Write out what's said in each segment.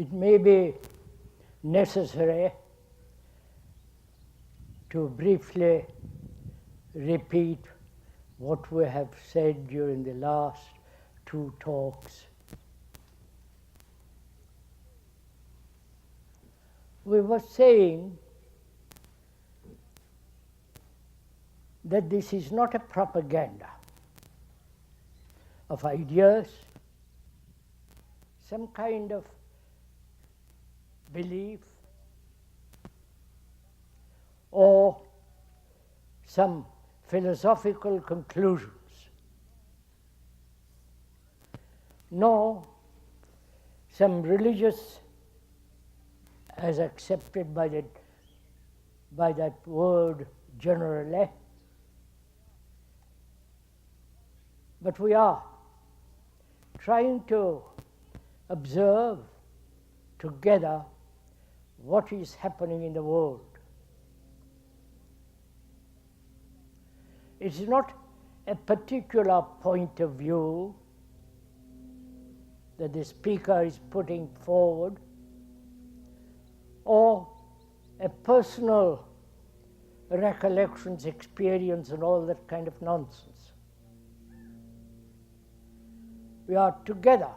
it may be necessary to briefly repeat what we have said during the last two talks. We were saying that this is not a propaganda of ideas, some kind of belief, or some philosophical conclusions, nor some religious, as accepted by that word generally, but we are trying to observe together what is happening in the world. It's not a particular point of view that the speaker is putting forward, or a personal recollections, experience, and all that kind of nonsense. We are together,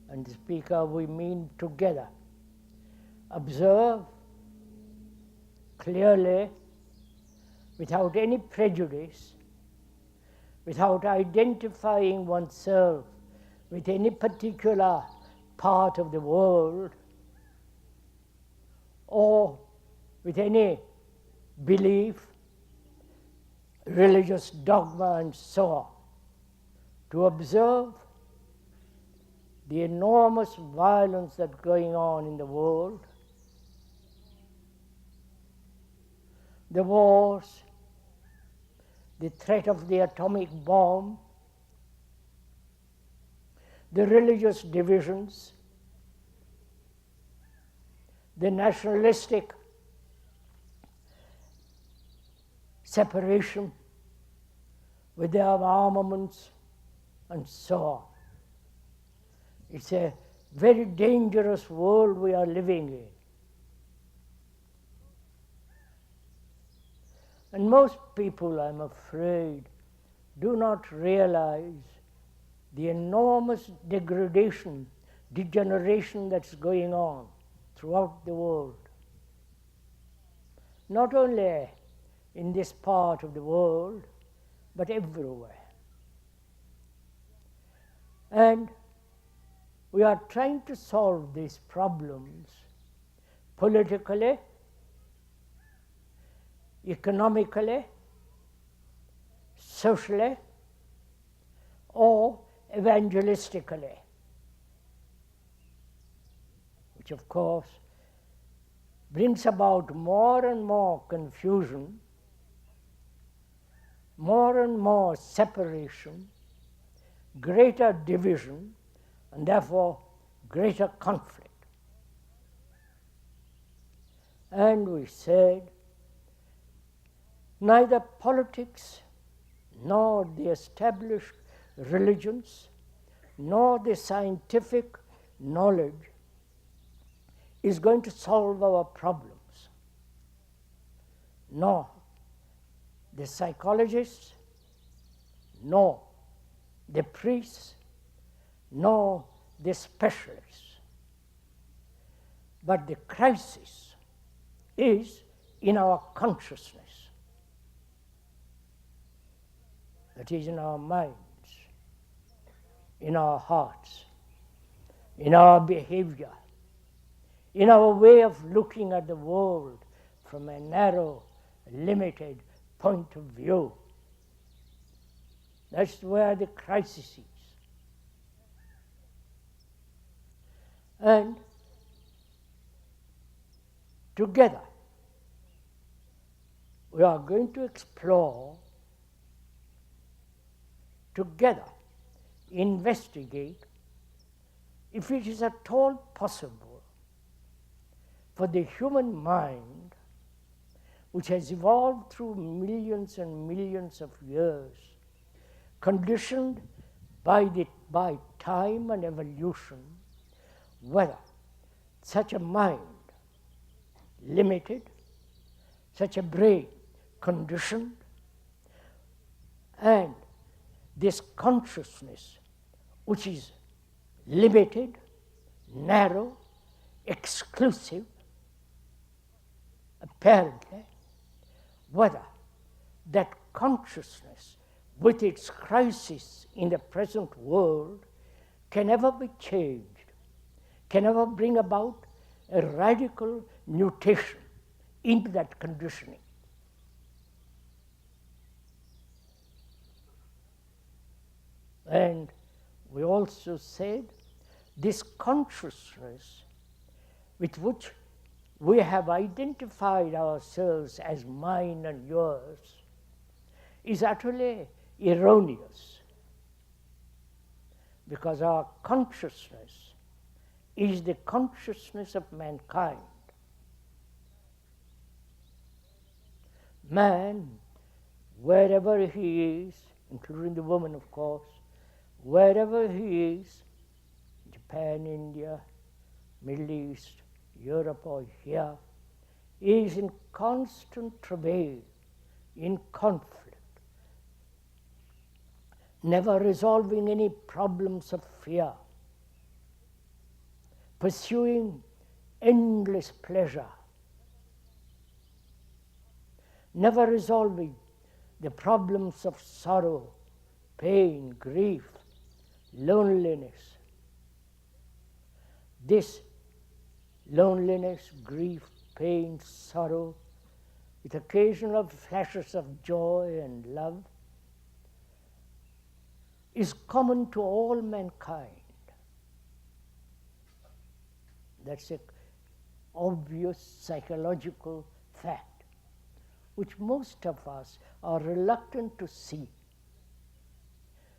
and the speaker we mean together. Observe clearly, without any prejudice, without identifying oneself with any particular part of the world, or with any belief, religious dogma, and so on, to observe the enormous violence that's going on in the world, the wars, the threat of the atomic bomb, the religious divisions, the nationalistic separation with their armaments, and so on. It's a very dangerous world we are living in. And most people, I'm afraid, do not realize the enormous degradation, degeneration that's going on throughout the world. Not only in this part of the world, but everywhere. And we are trying to solve these problems politically, economically, socially, or evangelistically, which of course brings about more and more confusion, more and more separation, greater division, and therefore greater conflict. And we said, neither politics, nor the established religions, nor the scientific knowledge is going to solve our problems, nor the psychologists, nor the priests, nor the specialists. But the crisis is in our consciousness. That is in our minds, in our hearts, in our behavior, in our way of looking at the world from a narrow, limited point of view. That's where the crisis is. And together, we are going to explore, together, investigate if it is at all possible for the human mind, which has evolved through millions and millions of years, conditioned by time and evolution, whether such a mind, limited, such a brain, conditioned, and this consciousness, which is limited, narrow, exclusive, apparently, whether that consciousness, with its crisis in the present world, can ever be changed, can ever bring about a radical mutation into that conditioning. And we also said this consciousness with which we have identified ourselves as mine and yours is utterly erroneous, because our consciousness is the consciousness of mankind. Man, wherever he is, including the woman, of course, wherever he is, Japan, India, Middle East, Europe, or here, is in constant travail, in conflict, never resolving any problems of fear, pursuing endless pleasure, never resolving the problems of sorrow, pain, grief, loneliness. This loneliness, grief, pain, sorrow, with occasional flashes of joy and love, is common to all mankind. That's an obvious psychological fact, which most of us are reluctant to see,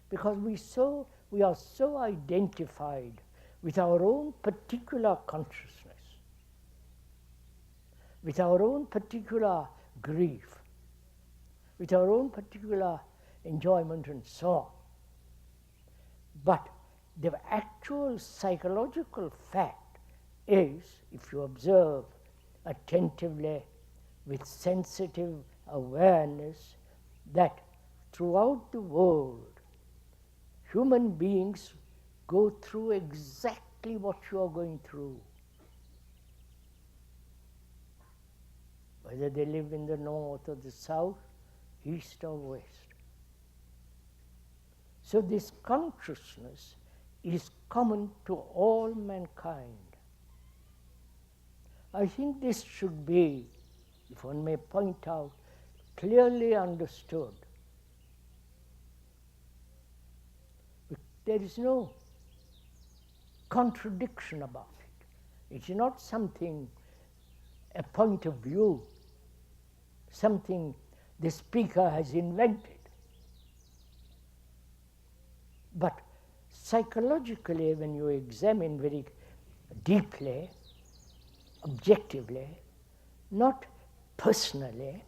because we are so identified with our own particular consciousness, with our own particular grief, with our own particular enjoyment and so on. But the actual psychological fact is, if you observe attentively with sensitive awareness, that throughout the world, human beings go through exactly what you are going through, whether they live in the north or the south, east or west. So this consciousness is common to all mankind. I think this should be, if one may point out, clearly understood. There is no contradiction about it. It's not something, a point of view, something the speaker has invented. But psychologically, when you examine very deeply, objectively, not personally,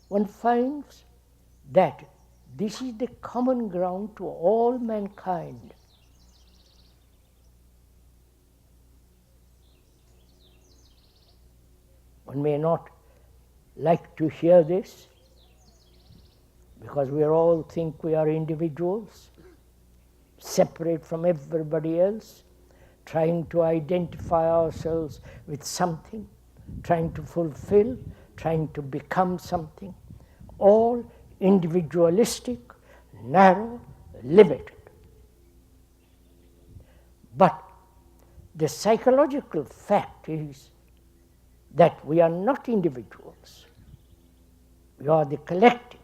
one finds that this is the common ground to all mankind. One may not like to hear this, because we all think we are individuals, separate from everybody else, trying to identify ourselves with something, trying to fulfill, trying to become something, all individualistic, narrow, limited. But the psychological fact is that we are not individuals. We are the collective.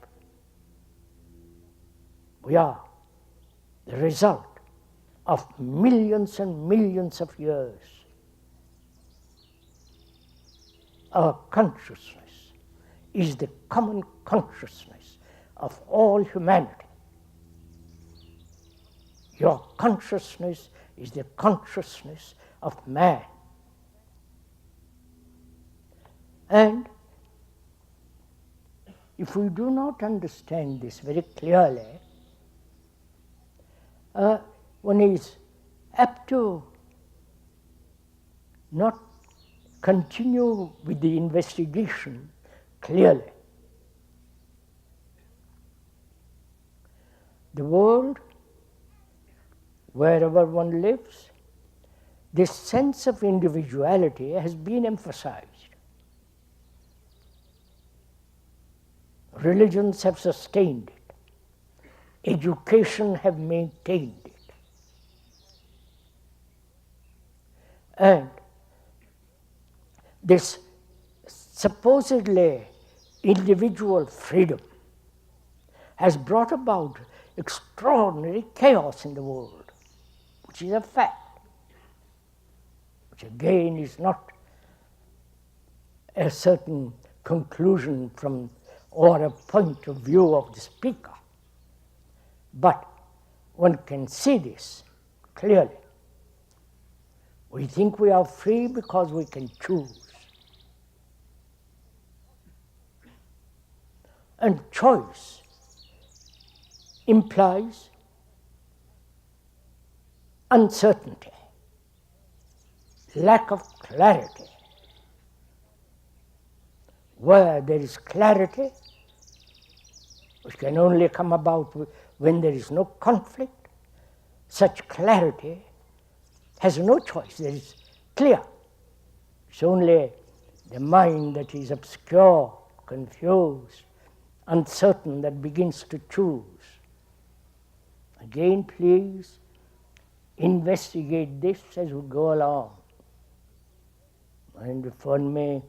We are the result of millions and millions of years. Our consciousness is the common consciousness of all humanity. Your consciousness is the consciousness of man. And if we do not understand this very clearly, one is apt to not continue with the investigation clearly. The world, wherever one lives, this sense of individuality has been emphasized. Religions have sustained it. Education have maintained it. And this supposedly individual freedom has brought about extraordinary chaos in the world, which is a fact, which again is not a certain conclusion from or a point of view of the speaker, but one can see this clearly. We think we are free because we can choose. And choice implies uncertainty, lack of clarity. Where there is clarity, which can only come about when there is no conflict, such clarity has no choice. There is clear. It's only the mind that is obscure, confused, uncertain that begins to choose. Again, please investigate this as we go along. And if one may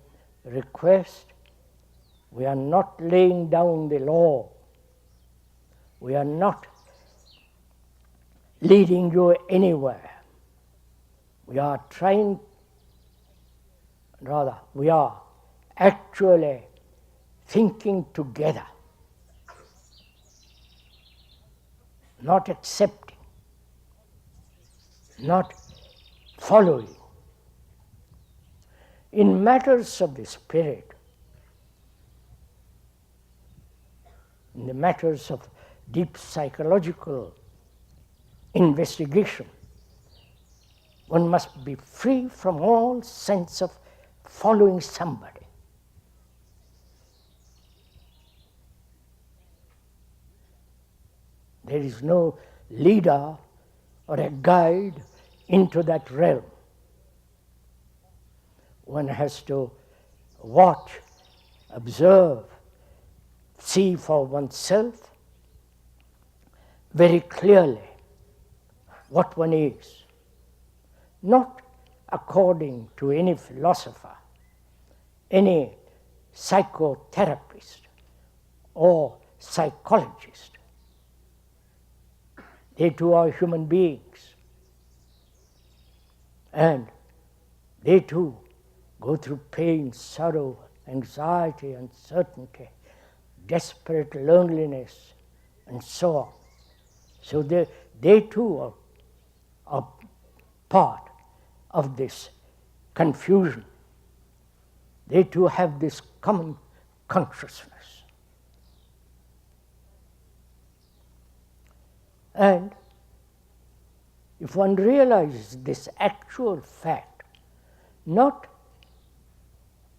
request, we are not laying down the law. We are not leading you anywhere. We are trying, rather, we are actually thinking together, not accepting, not following. In matters of the spirit, in the matters of deep psychological investigation, one must be free from all sense of following somebody. There is no leader or a guide into that realm. One has to watch, observe, see for oneself very clearly what one is, not according to any philosopher, any psychotherapist or psychologist. They too are human beings, and they too go through pain, sorrow, anxiety, uncertainty, desperate loneliness, and so on. So they too are part of this confusion. They too have this common consciousness. And if one realizes this actual fact, not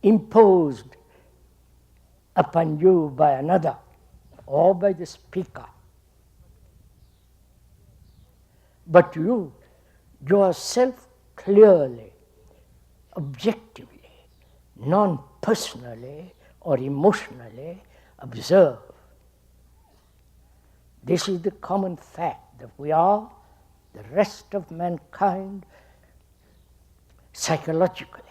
imposed upon you by another or by the speaker, but you yourself clearly, objectively, non-personally or emotionally observe. This is the common fact that we are, the rest of mankind, psychologically.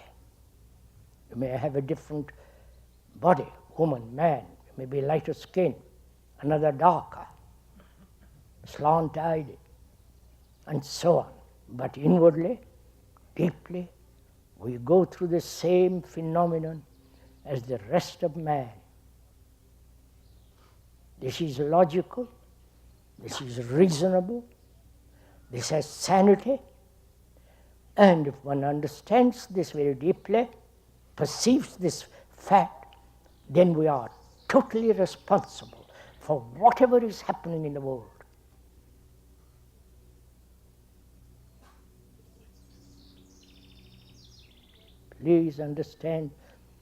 You may have a different body, woman, man, you may be lighter skin, another darker, slant-eyed, and so on. But inwardly, deeply, we go through the same phenomenon as the rest of man. This is logical, this is reasonable, this has sanity, and if one understands this very deeply, perceives this fact, then we are totally responsible for whatever is happening in the world. Please understand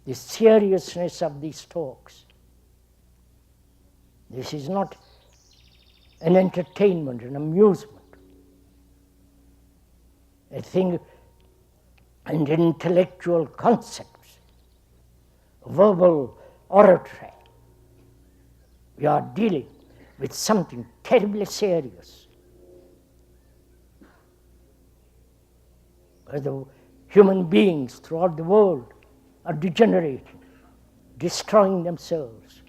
the seriousness of these talks. This is not an entertainment, an amusement, a thing and intellectual concepts, verbal oratory. We are dealing with something terribly serious. The human beings throughout the world are degenerating, destroying themselves.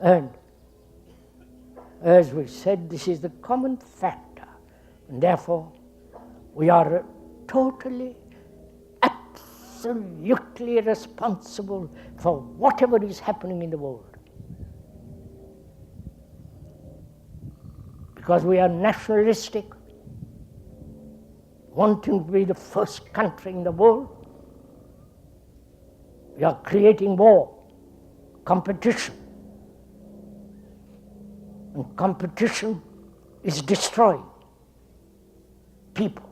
And as we said, this is the common factor, and therefore we are totally, absolutely responsible for whatever is happening in the world. Because we are nationalistic, wanting to be the first country in the world, we are creating war, competition. And competition is destroying people.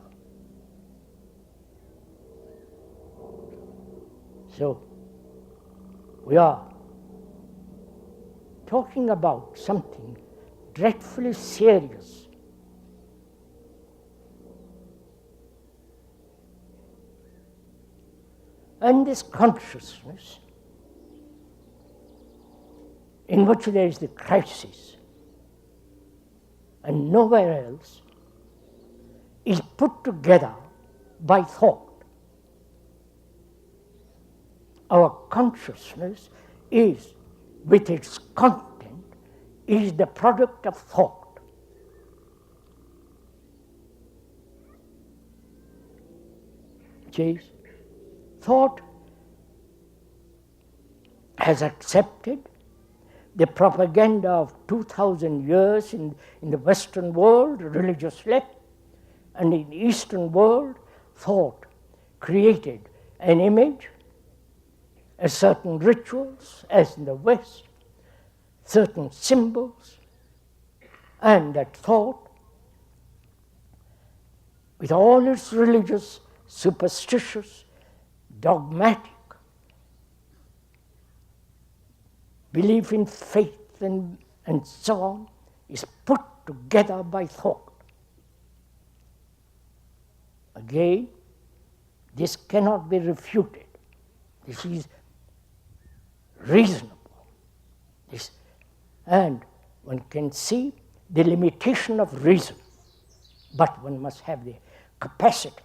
So, we are talking about something dreadfully serious. And this consciousness, in which there is the crisis, and nowhere else, is put together by thought. Our consciousness is, with its content, is the product of thought. Which thought has accepted the propaganda of 2,000 years in the Western world, religiously, and in the Eastern world, thought created an image, a certain rituals, as in the West, certain symbols, and that thought, with all its religious, superstitious, dogmatic belief in faith and so on, is put together by thought. Again, this cannot be refuted. This is reasonable. And one can see the limitation of reason, but one must have the capacity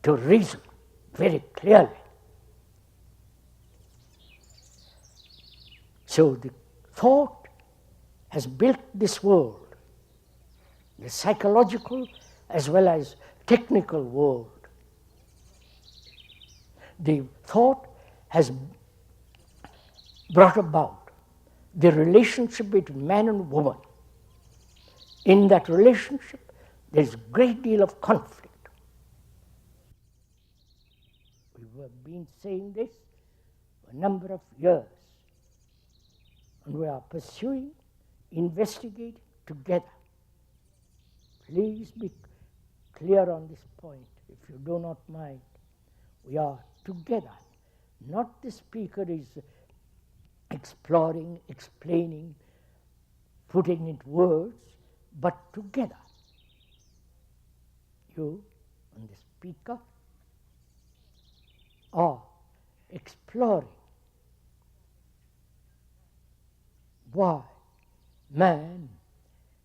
to reason very clearly. So the thought has built this world, the psychological as well as technical world. The thought has brought about the relationship between man and woman. In that relationship, there is a great deal of conflict. We have been saying this for a number of years. And we are pursuing, investigating together. Please be clear on this point, if you do not mind. We are together. Not the speaker is exploring, explaining, putting into words, but together. You and the speaker are exploring why man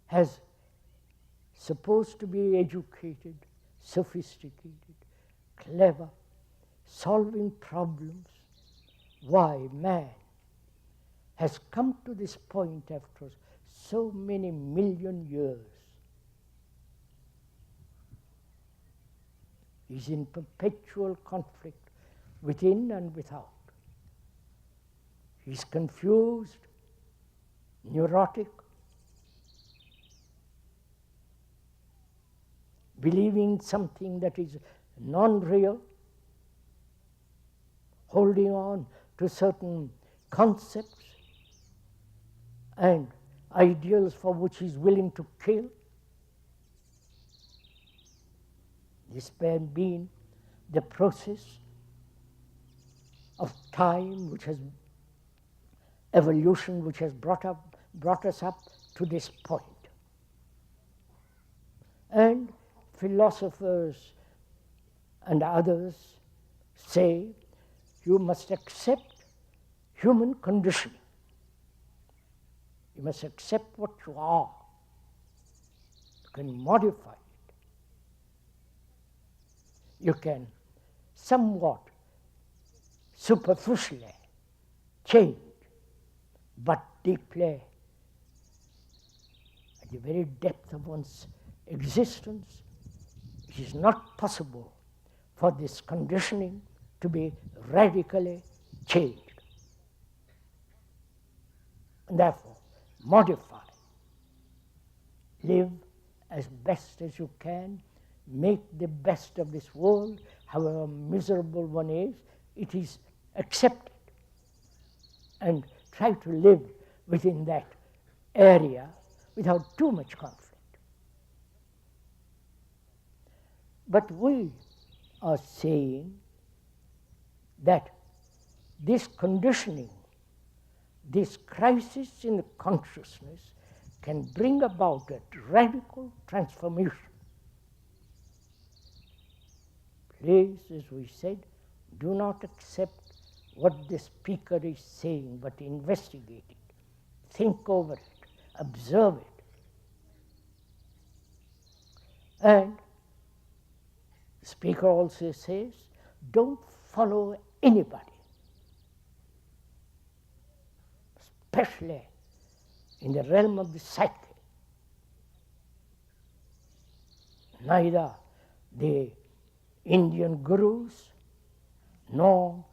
has supposed to be educated, sophisticated, clever, solving problems, why man has come to this point after so many million years. Is in perpetual conflict within and without. He's confused, neurotic, believing something that is non-real, holding on to certain concepts and ideals for which he's willing to kill. This has been the process of time, which has evolution, which has brought us up to this point. And philosophers and others say you must accept human conditioning. You must accept what you are. You can modify it. You can somewhat superficially change, but deeply, at the very depth of one's existence, it is not possible for this conditioning to be radically changed. And therefore, modify, live as best as you can, make the best of this world, however miserable one is, it is accepted, and try to live within that area without too much conflict. But we are saying that this conditioning, this crisis in the consciousness can bring about a radical transformation. Please, as we said, do not accept what the speaker is saying, but investigate it, think over it, observe it. And the speaker also says, don't follow anybody, especially in the realm of the psyche. Neither the Indian gurus nor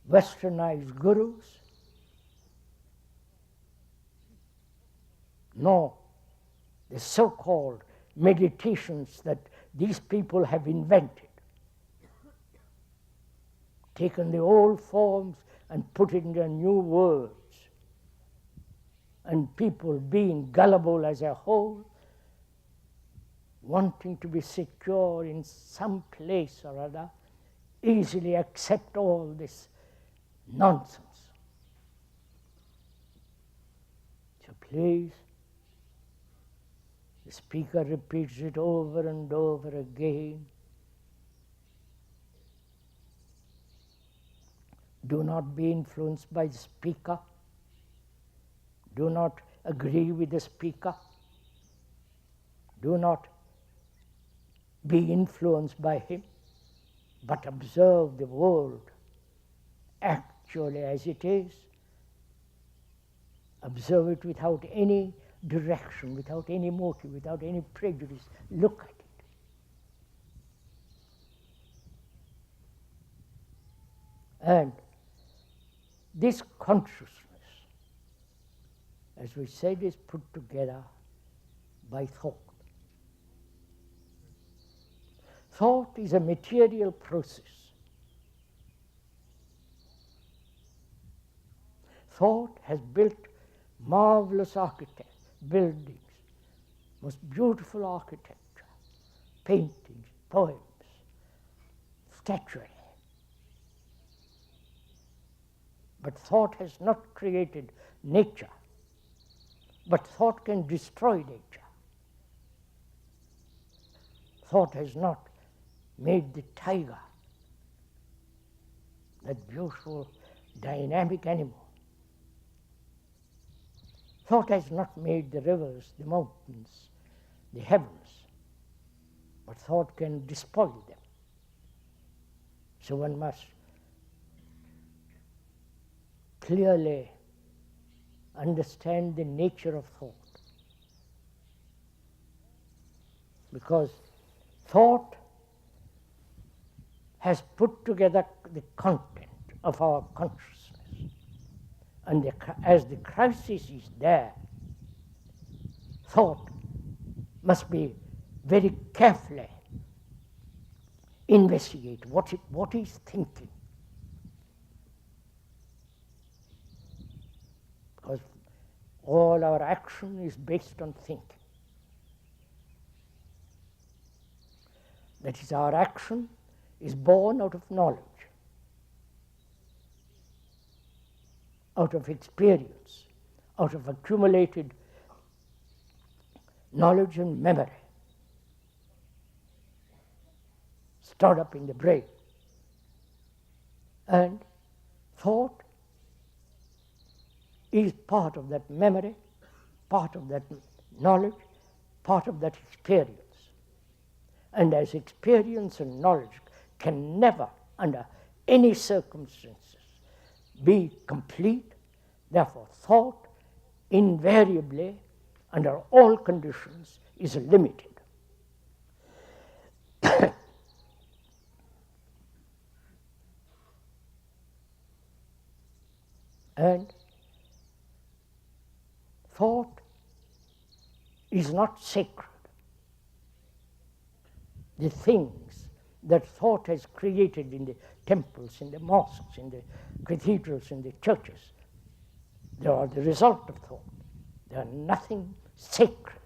westernized gurus nor the so-called meditations that these people have invented, taken the old forms and put it into new words, and people being gullible as a whole, wanting to be secure in some place or other, easily accept all this nonsense. So please, the speaker repeats it over and over again. Do not be influenced by the speaker. Do not agree with the speaker. Do not be influenced by him, but observe the world actually as it is. Observe it without any direction, without any motive, without any prejudice. Look at it. And this consciousness, as we said, is put together by thought. Thought is a material process. Thought has built marvelous buildings, most beautiful architecture, paintings, poems, statuary. But thought has not created nature, but thought can destroy nature. Thought has not made the tiger, that beautiful, dynamic animal. Thought has not made the rivers, the mountains, the heavens, but thought can despoil them. So one must clearly understand the nature of thought, because thought has put together the content of our consciousness. And as the crisis is there, thought must be very carefully investigate what is thinking. Because all our action is based on thinking. that is, our action is born out of knowledge, out of experience, out of accumulated knowledge and memory stored up in the brain. And thought is part of that memory, part of that knowledge, part of that experience. And as experience and knowledge can never, under any circumstances, be complete, therefore thought invariably, under all conditions, is limited. And thought is not sacred. The things that thought has created in the temples, in the mosques, in the cathedrals, in the churches, they are the result of thought. They are nothing sacred.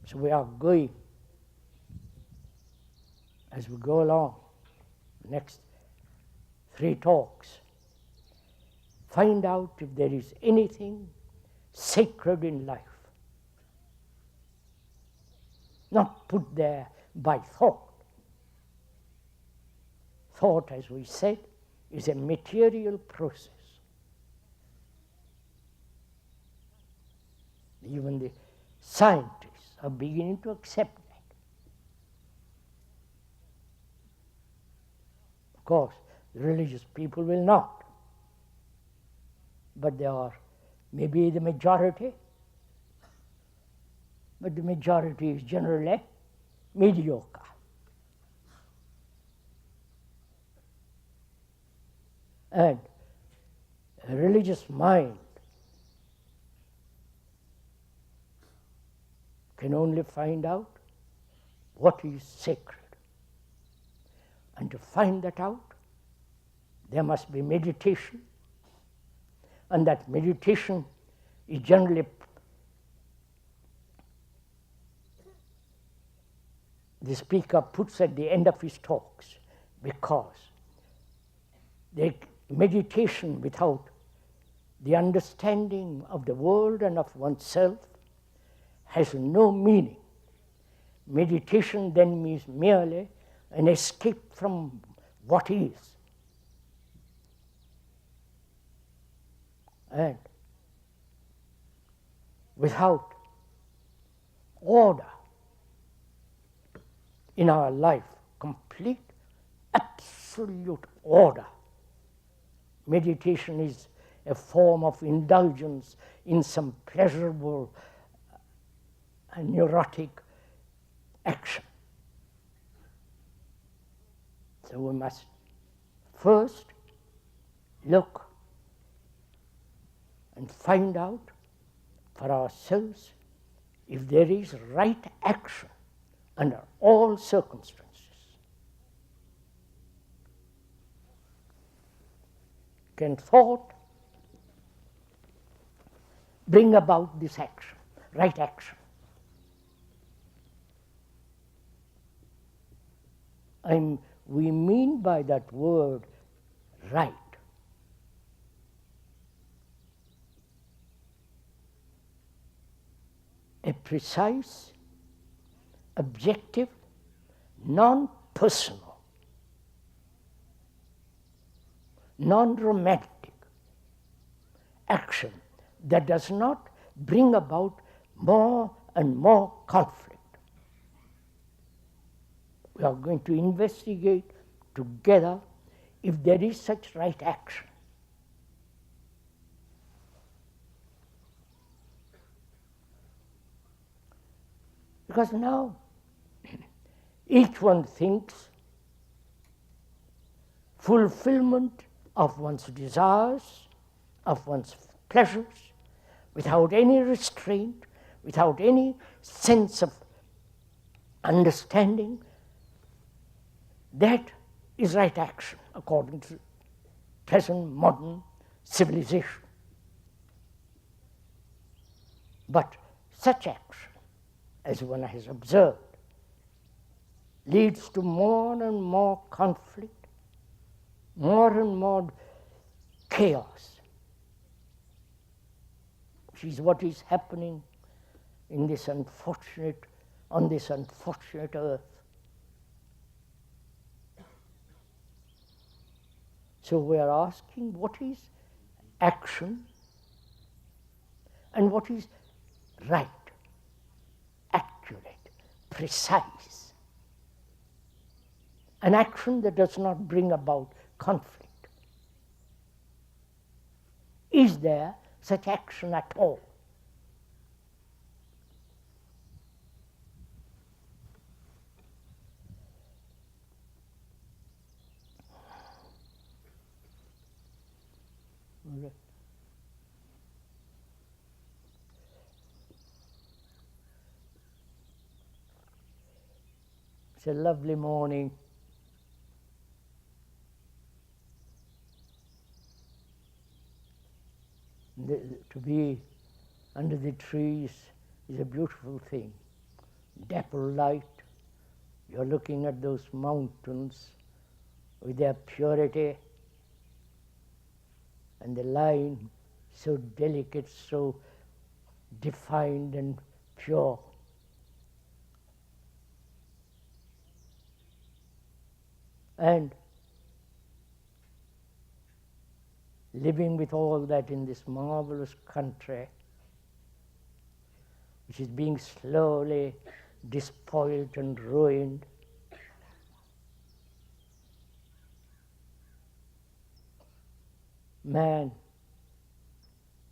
So we are going, as we go along, the next 3 talks, find out if there is anything sacred in life, not put there by thought. Thought, as we said, is a material process. Even the scientists are beginning to accept that. Of course, the religious people will not. But they are maybe the majority, but the majority is generally mediocre. And a religious mind can only find out what is sacred. And to find that out, there must be meditation. And that meditation is generally the speaker puts at the end of his talks, because the meditation without the understanding of the world and of oneself has no meaning. Meditation then means merely an escape from what is. And without order in our life, complete, absolute order, meditation is a form of indulgence in some pleasurable and neurotic action. So we must first look and find out for ourselves if there is right action under all circumstances. Can thought bring about this action, right action? We mean by that word right a precise, objective, non-personal, non-romantic action that does not bring about more and more conflict. We are going to investigate together if there is such right action. Because now each one thinks fulfillment of one's desires, of one's pleasures, without any restraint, without any sense of understanding, that is right action according to present modern civilization. But such action, as one has observed, leads to more and more conflict, more and more chaos, which is what is happening on this unfortunate earth. So we are asking, what is action and what is right, accurate, precise? An action that does not bring about conflict. Is there such action at all? It's a lovely morning. To be under the trees is a beautiful thing. Dapple light, you're looking at those mountains with their purity and the line so delicate, so defined and pure. And living with all that in this marvelous country, which is being slowly despoiled and ruined. Man,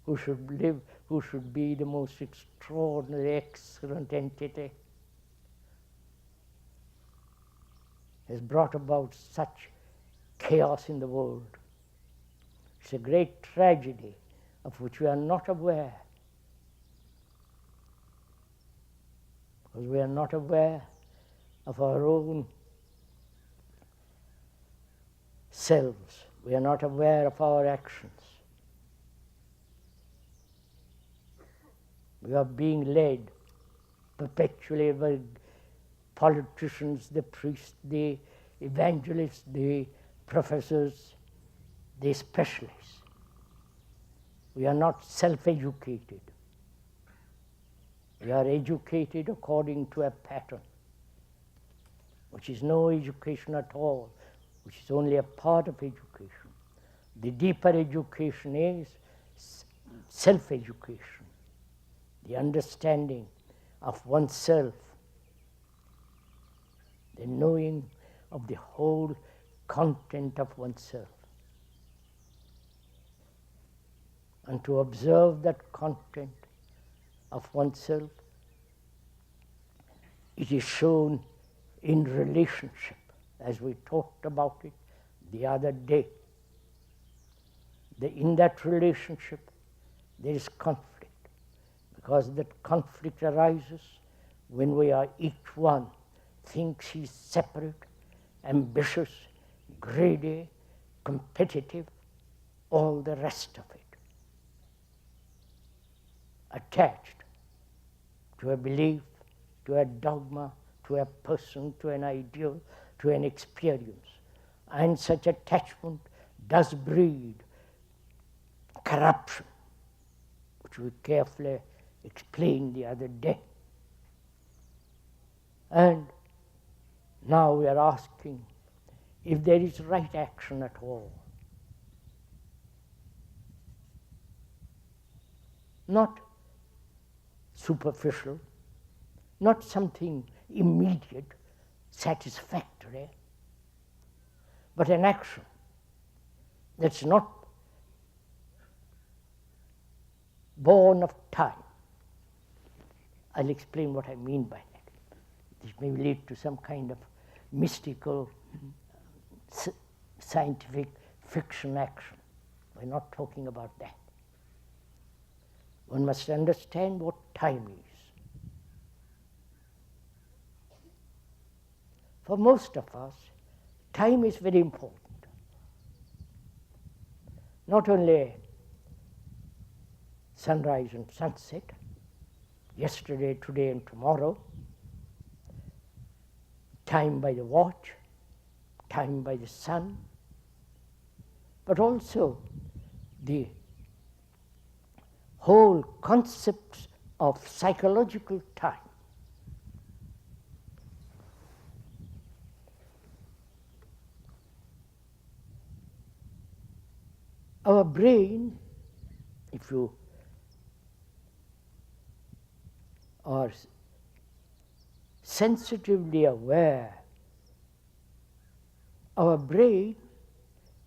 who should live, who should be the most extraordinary, excellent entity, has brought about such chaos in the world. It's a great tragedy of which we are not aware, because we are not aware of our own selves. We are not aware of our actions. We are being led perpetually by politicians, the priests, the evangelists, the professors, the specialists. We are not self-educated. We are educated according to a pattern, which is no education at all, which is only a part of education. The deeper education is self-education, the understanding of oneself, the knowing of the whole content of oneself. And to observe that content of oneself, it is shown in relationship, as we talked about it the other day. In that relationship, there is conflict, because that conflict arises when we are each one thinks he's separate, ambitious, greedy, competitive, all the rest of it, attached to a belief, to a dogma, to a person, to an ideal, to an experience. And such attachment does breed corruption, which we carefully explained the other day. And now we are asking if there is right action at all. Not superficial, not something immediate, satisfactory, but an action that's not born of time. I'll explain what I mean by that. This may lead to some kind of mystical, scientific fiction action. We're not talking about that. One must understand what time is. For most of us, time is very important. Not only sunrise and sunset, yesterday, today, and tomorrow, time by the watch, time by the sun, but also the whole concept of psychological time. Our brain, if you are sensitively aware, our brain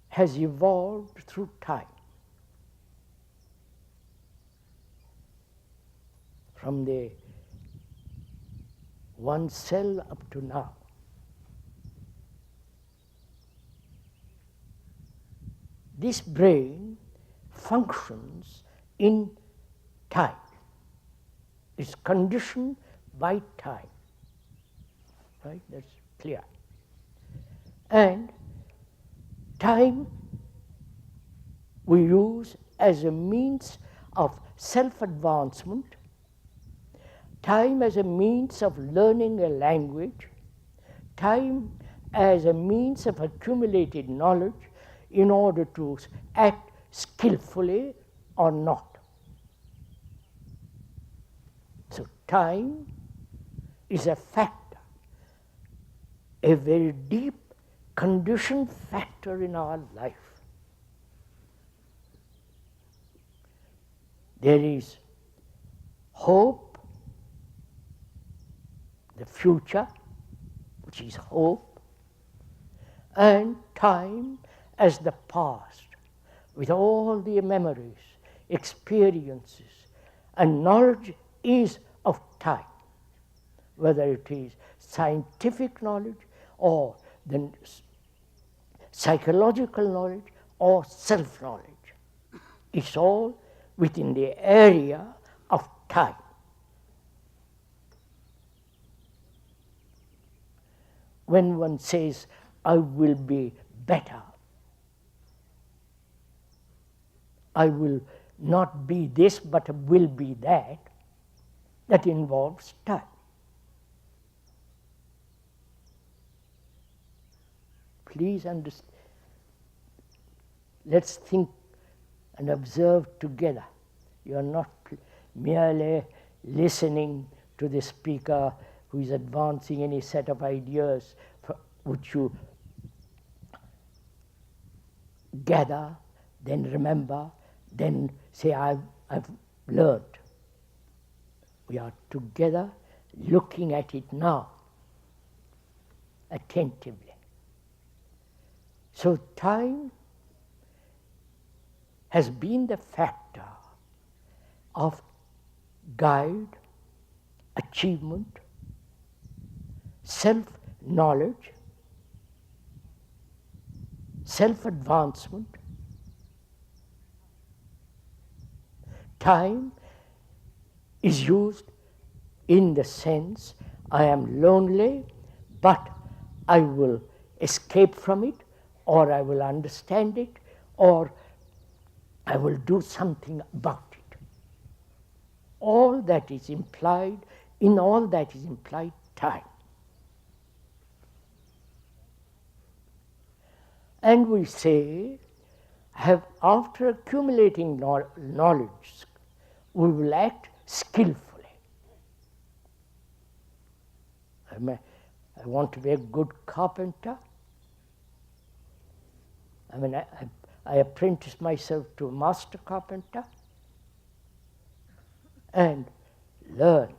has evolved through time. From the one cell up to now. This brain functions in time. It's conditioned by time. Right? That's clear. And time we use as a means of self-advancement, time as a means of learning a language, time as a means of accumulated knowledge in order to act skillfully or not. So time is a factor, a very deep conditioned factor in our life. There is hope, the future, which is hope, and time as the past, with all the memories, experiences, and knowledge is of time, whether it is scientific knowledge or the psychological knowledge or self-knowledge. It's all within the area of time. When one says, I will be better, I will not be this, but will be that, that involves time. Please understand. Let's think and observe together. You are not merely listening to the speaker who is advancing any set of ideas which you gather, then remember, then say, I've learned. We are together looking at it now, attentively. So time has been the factor of guide, achievement, self-knowledge, self-advancement. Time is used in the sense, I am lonely, but I will escape from it, or I will understand it, or I will do something about it. All that is implied, in all that is implied time. And we say, after accumulating knowledge, we will act skillfully. I want to be a good carpenter. I apprenticed myself to a master carpenter and learn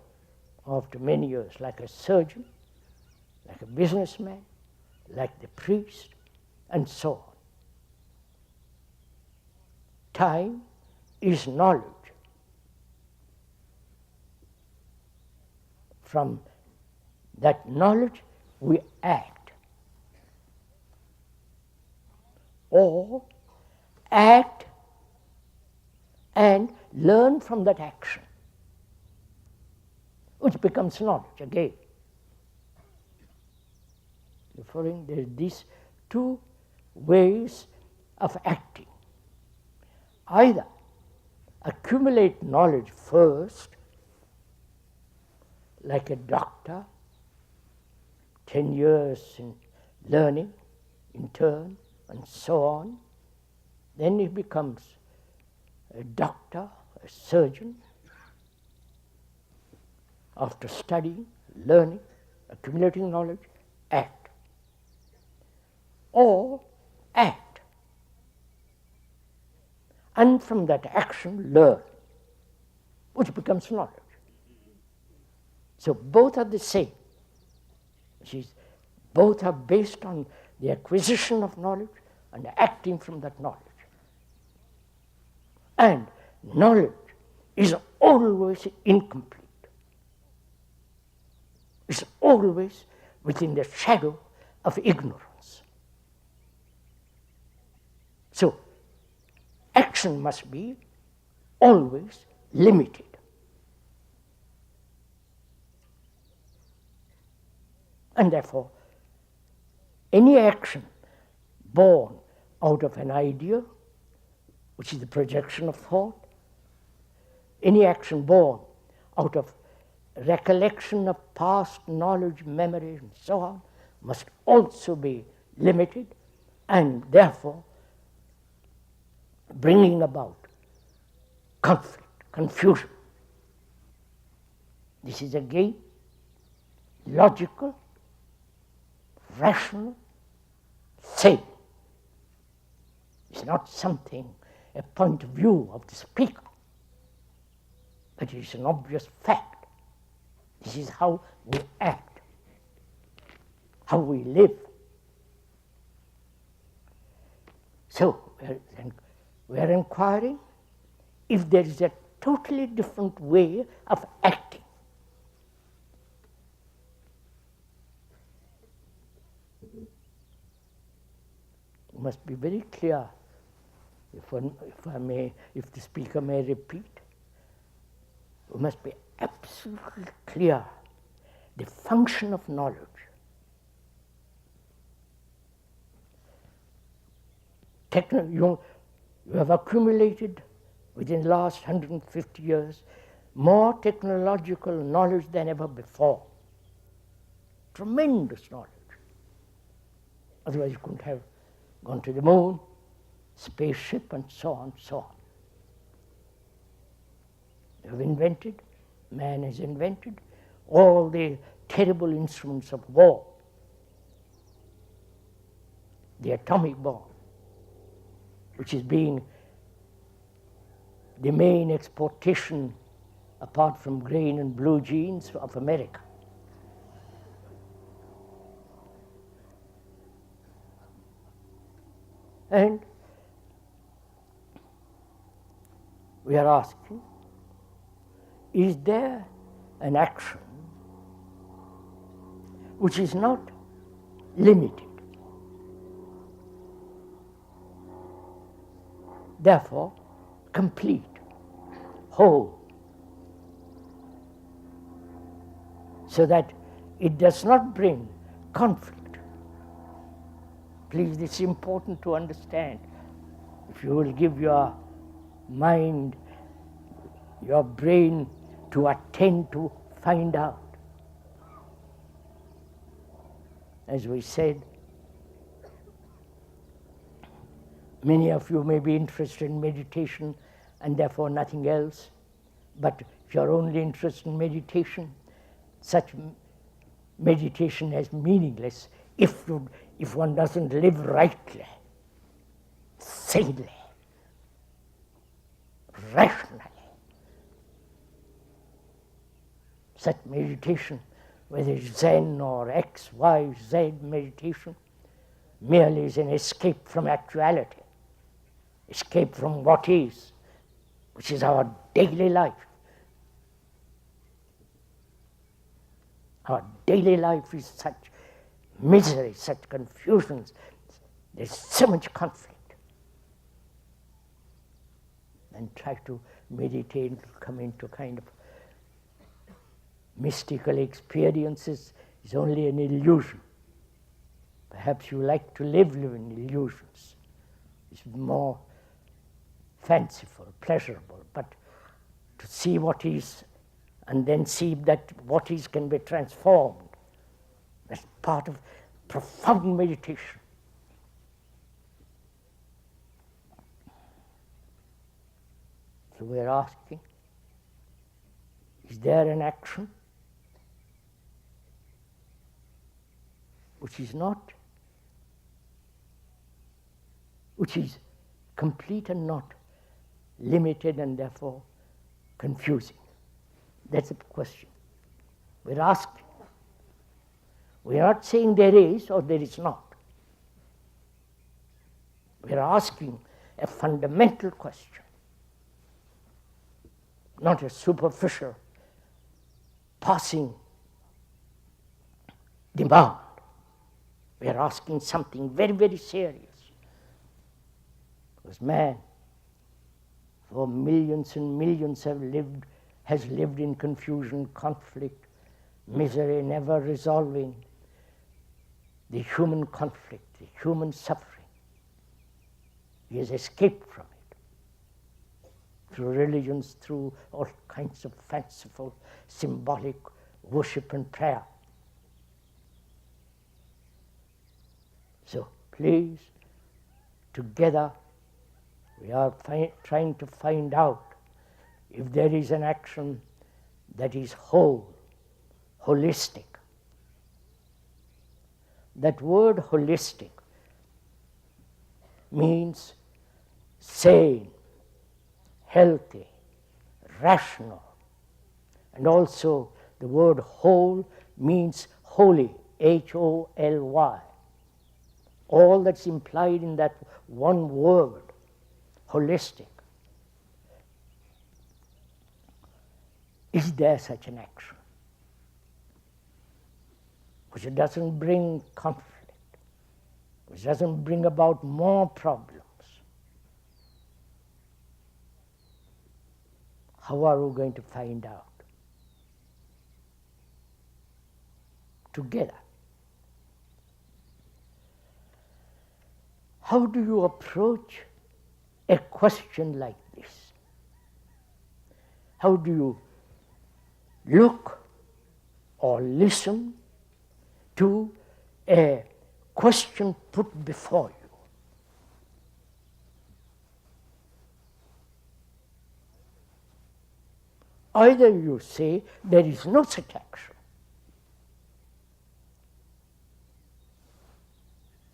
after many years like a surgeon, like a businessman, like the priest, and so on. Time is knowledge. From that knowledge we act. Or act and learn from that action, which becomes knowledge again. Therefore, there are these two ways of acting. Either accumulate knowledge first, like a doctor 10 years in learning, in turn, and so on. Then he becomes a doctor, a surgeon, after studying, learning, accumulating knowledge, act. Or act. And from that action, learn, which becomes knowledge. So both are the same. Both are based on the acquisition of knowledge and acting from that knowledge. And knowledge is always incomplete. It's always within the shadow of ignorance. So, action must be always limited. And therefore, any action born out of an idea, which is the projection of thought, any action born out of recollection of past knowledge, memory, and so on, must also be limited, and therefore bringing about conflict, confusion. This is again logical, rational, sane. It's not something, a point of view of the speaker, but it is an obvious fact. This is how we act, how we live. So we are inquiring if there is a totally different way of acting. It must be very clear, if the speaker may repeat, we must be absolutely clear the function of knowledge. You have accumulated within the last 150 years more technological knowledge than ever before. Tremendous knowledge. Otherwise you couldn't have gone to the moon, spaceship, and so on, so on. You have invented, man has invented all the terrible instruments of war. The atomic bomb, which is being the main exportation, apart from grain and blue jeans, of America. And we are asking, is there an action which is not limited, therefore complete, whole, so that it does not bring conflict? Please, it's important to understand. If you will give your mind, your brain to attend to find out. As we said, many of you may be interested in meditation and therefore nothing else, but if you're only interested in meditation, such meditation is meaningless if one doesn't live rightly, sanely, rationally. Such meditation, whether it's Zen or X, Y, Z meditation, merely is an escape from actuality, escape from what is, which is our daily life. Our daily life is such misery, such confusions, there's so much conflict. And try to meditate, come into kind of mystical experiences is only an illusion. Perhaps you like to live in illusions. It's more fanciful, pleasurable, but to see what is and then see that what is can be transformed, That's part of profound meditation. So we're asking, is there an action which is complete and not limited and therefore confusing? That's the question. We're asking. We're not saying there is or there is not. We're asking a fundamental question, not a superficial, passing demand. We are asking something very, very serious. Because man, for millions and millions has lived in confusion, conflict, misery, never resolving the human conflict, the human suffering. He has escaped from it through religions, through all kinds of fanciful, symbolic worship and prayer. So please, together, we are trying to find out if there is an action that is whole, holistic. That word holistic means sane, healthy, rational, and also the word whole means holy, H-O-L-Y. All that's implied in that one word, holistic. Is there such an action which doesn't bring conflict, which doesn't bring about more problems? How are we going to find out? Together. How do you approach a question like this? How do you look or listen to a question put before you? Either you say there is no such action,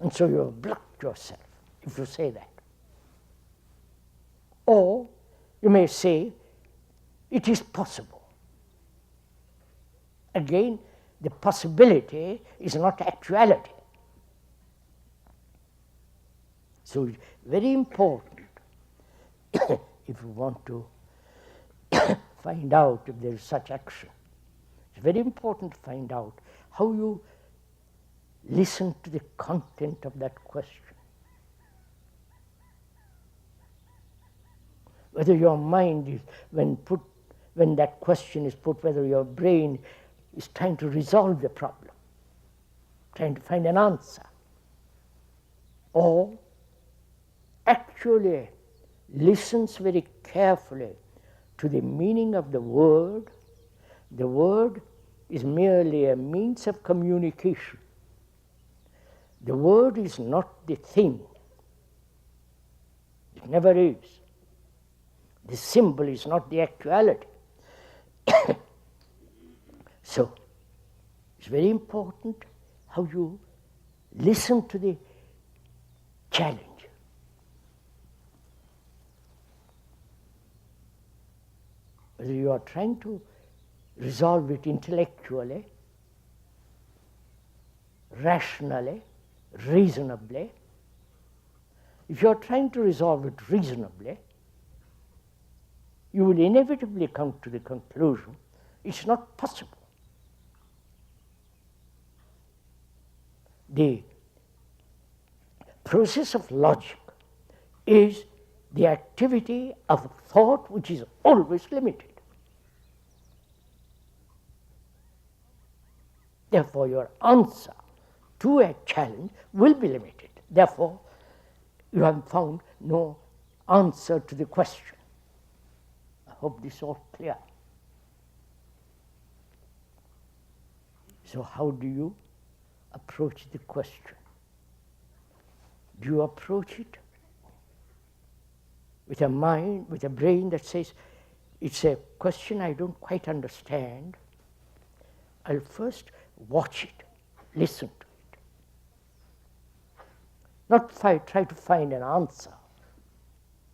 and so you have blocked yourself if you say that. Or you may say it is possible. Again, the possibility is not actuality. So it's very important if you want to find out if there is such action. It's very important to find out how you listen to the content of that question. Whether your mind is, when that question is put, whether your brain is trying to resolve the problem, trying to find an answer, or actually listens very carefully to the meaning of the word. The word is merely a means of communication. The word is not the thing. It never is. The symbol is not the actuality. So, it's very important how you listen to the challenge. Whether you are trying to resolve it intellectually, rationally, reasonably. If you are trying to resolve it reasonably, you will inevitably come to the conclusion it's not possible. The process of logic is the activity of thought which is always limited. Therefore, your answer to a challenge will be limited. Therefore, you have found no answer to the question. I hope this is all clear. So how do you approach the question? Do you approach it with a mind, with a brain that says, it's a question I don't quite understand. I'll first watch it, listen to it. Not try to find an answer.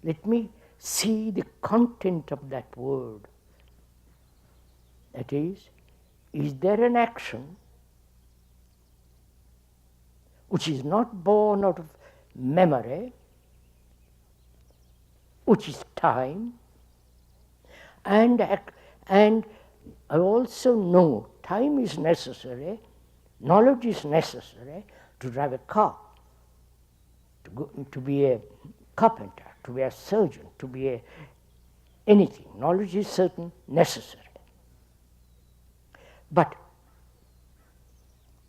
Let me see the content of that word. That is there an action which is not born out of memory, which is time, and I also know time is necessary, knowledge is necessary to drive a car, to be a carpenter, to be a surgeon, to be anything. Knowledge is certain, necessary. But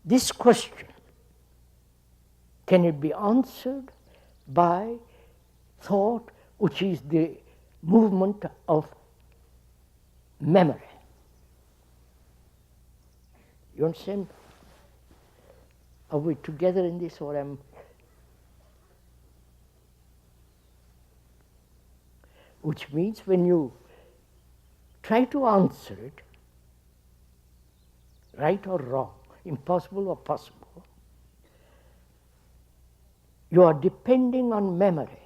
this question, can it be answered by thought, which is the movement of memory? You understand? Are we together in this, or am? Which means when you try to answer it, right or wrong, impossible or possible, you are depending on memory.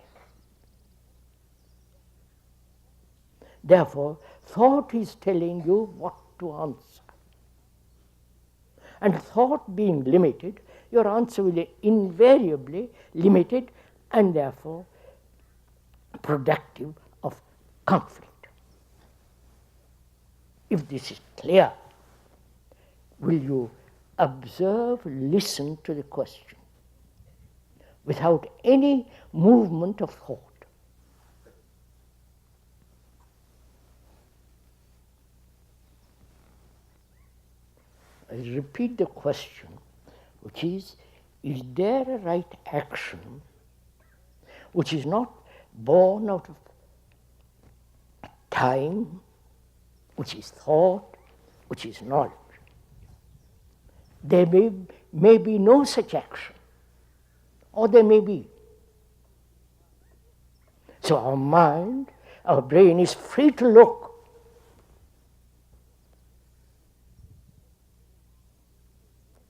Therefore, thought is telling you what to answer. And thought being limited, your answer will be invariably limited and therefore productive of conflict. If this is clear, will you observe, listen to the question without any movement of thought? I repeat the question, which is there a right action which is not born out of time, which is thought, which is knowledge? There may be no such action, or there may be. So our mind, our brain is free to look.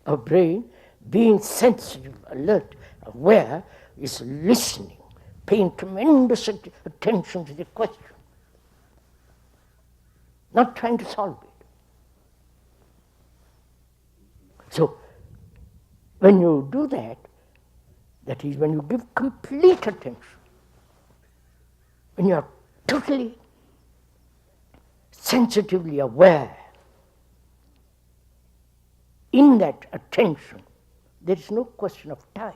Our brain, being sensitive, alert, aware, is listening, paying tremendous attention to the question, not trying to solve it. So, when you do that, that is when you give complete attention, when you are totally sensitively aware, in that attention, there is no question of time.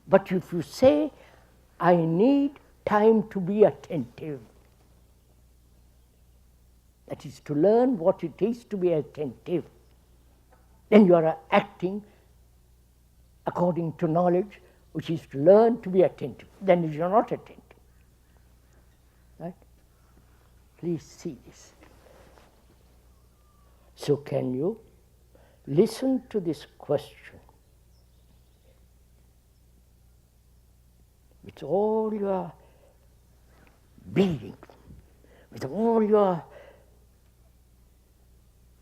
But if you say, I need time to be attentive, that is to learn what it is to be attentive, then you are acting according to knowledge, which is to learn to be attentive. Then you are not attentive. Right? Please see this. So can you listen to this question with all your being, with all your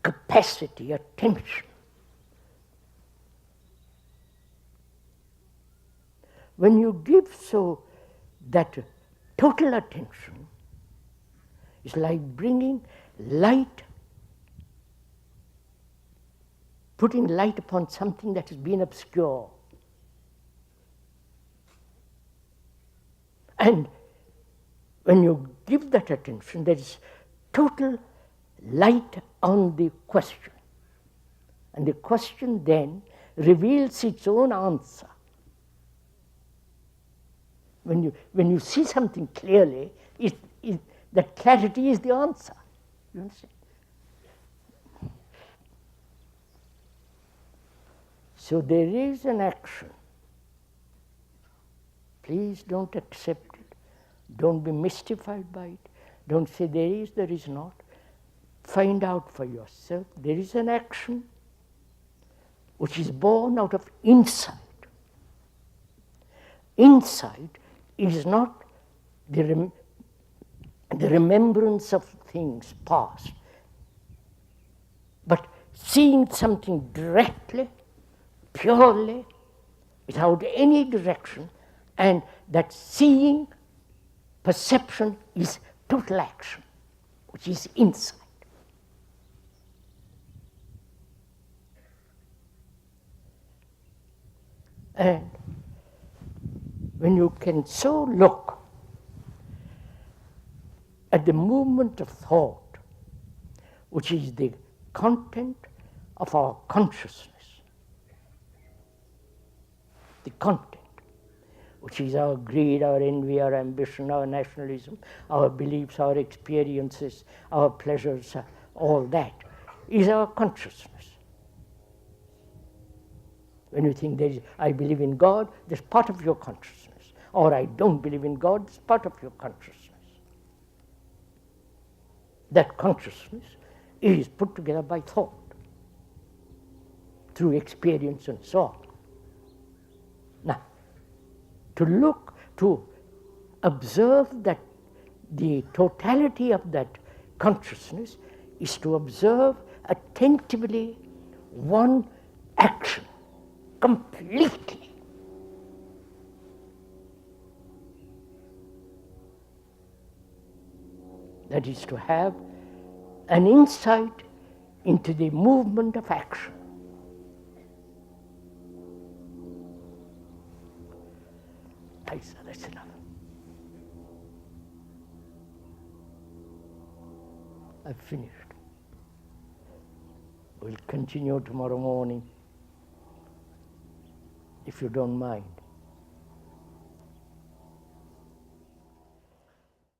capacity, attention. When you give so that total attention, it's like bringing light, putting light upon something that has been obscure. And when you give that attention, there is total light on the question. And the question then reveals its own answer. When you see something clearly, that clarity is the answer. You understand? So there is an action. Please don't accept it. Don't be mystified by it. Don't say there is not. Find out for yourself. There is an action which is born out of insight. Insight is not the remembrance of things past, but seeing something directly, purely, without any direction, and that seeing, perception is total action, which is insight. And when you can so look at the movement of thought, which is the content of our consciousness, the content, which is our greed, our envy, our ambition, our nationalism, our beliefs, our experiences, our pleasures, all that is our consciousness. When you think I believe in God, that's part of your consciousness. Or I don't believe in God, it's part of your consciousness. That consciousness is put together by thought, through experience and so on. Now, to observe that the totality of that consciousness is to observe attentively one action completely. That is to have an insight into the movement of action. That's enough. I've finished. We'll continue tomorrow morning, if you don't mind.